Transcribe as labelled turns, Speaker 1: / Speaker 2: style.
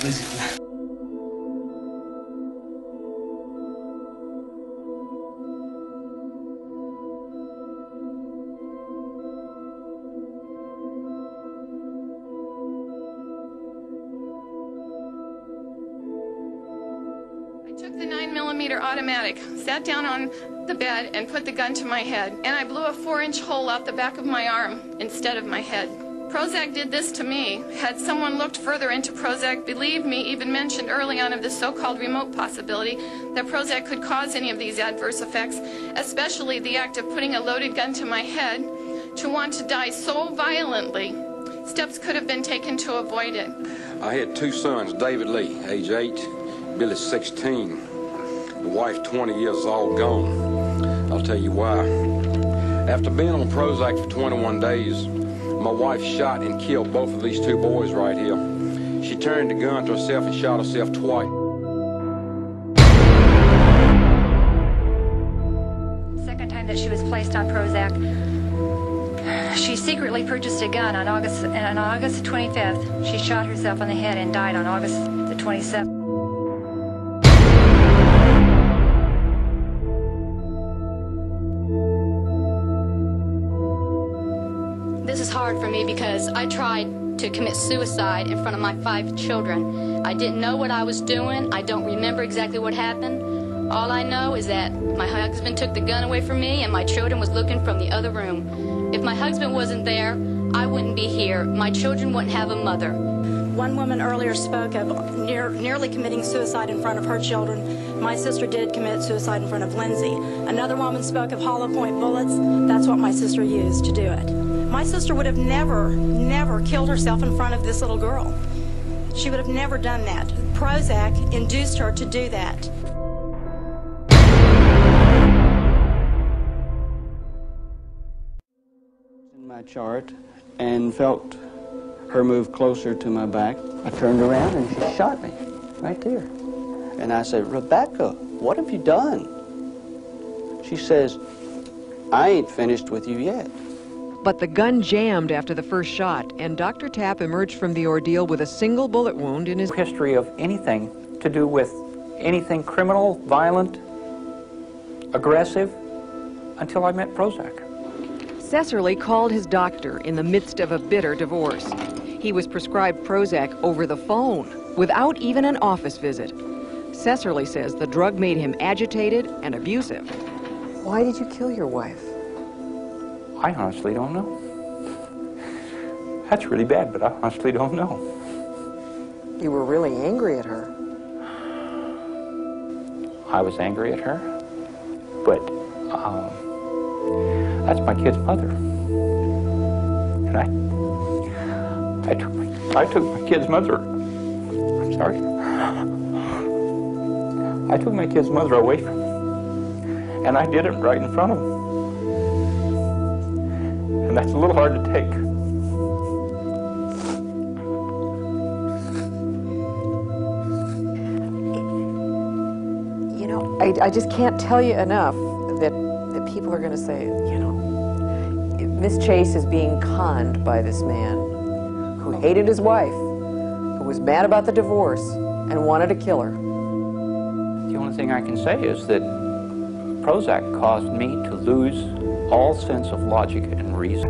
Speaker 1: Listen.
Speaker 2: I took the 9mm automatic, sat down on the bed and put the gun to my head, and I blew a 4-inch hole out the back of my arm instead of my head. Prozac did this to me. Had someone looked further into Prozac, believe me, even mentioned early on of the so-called remote possibility that Prozac could cause any of these adverse effects, especially the act of putting a loaded gun to my head, to want to die so violently, steps could have been taken to avoid it.
Speaker 3: I had 2 sons, David Lee, age 8, Billy 16. The wife 20 years old, gone. I'll tell you why. After being on Prozac for 21 days, my wife shot and killed both of these 2 boys right here. She turned the gun to herself and shot herself twice.
Speaker 4: Second time that she was placed on Prozac, she secretly purchased a gun on August 25th. She shot herself on the head and died on August the 27th.
Speaker 5: This is hard for me because I tried to commit suicide in front of my 5 children. I didn't know what I was doing. I don't remember exactly what happened. All I know is that my husband took the gun away from me and my children was looking from the other room. If my husband wasn't there, I wouldn't be here. My children wouldn't have a mother.
Speaker 6: One woman earlier spoke of nearly committing suicide in front of her children. My sister did commit suicide in front of Lindsay. Another woman spoke of hollow point bullets. That's what my sister used to do it. My sister would have never killed herself in front of this little girl. She would have never done that. Prozac induced her to do that.
Speaker 7: In my chart and felt her move closer to my back. I turned around and she shot me right there. And I said, "Rebecca, what have you done?" She says, "I ain't finished with you yet."
Speaker 8: But the gun jammed after the first shot, and Dr. Tapp emerged from the ordeal with a single bullet wound in his
Speaker 9: history of anything to do with anything criminal, violent, aggressive, until I met Prozac.
Speaker 8: Cesarly called his doctor in the midst of a bitter divorce. He was prescribed Prozac over the phone, without even an office visit. Cesarly says the drug made him agitated and abusive.
Speaker 10: Why did you kill your wife?
Speaker 9: I honestly don't know. That's really bad, but I honestly don't know.
Speaker 10: You were really angry at her.
Speaker 9: I was angry at her, but that's my kid's mother. And I took my kid's mother. I'm sorry. I took my kid's mother away from him, and I did it right in front of him. And that's a little hard to take.
Speaker 10: You know, I just can't tell you enough that people are going to say, you know, Miss Chase is being conned by this man who hated his wife, who was mad about the divorce, and wanted to kill her.
Speaker 9: The only thing I can say is that Prozac caused me to lose all sense of logic and reason.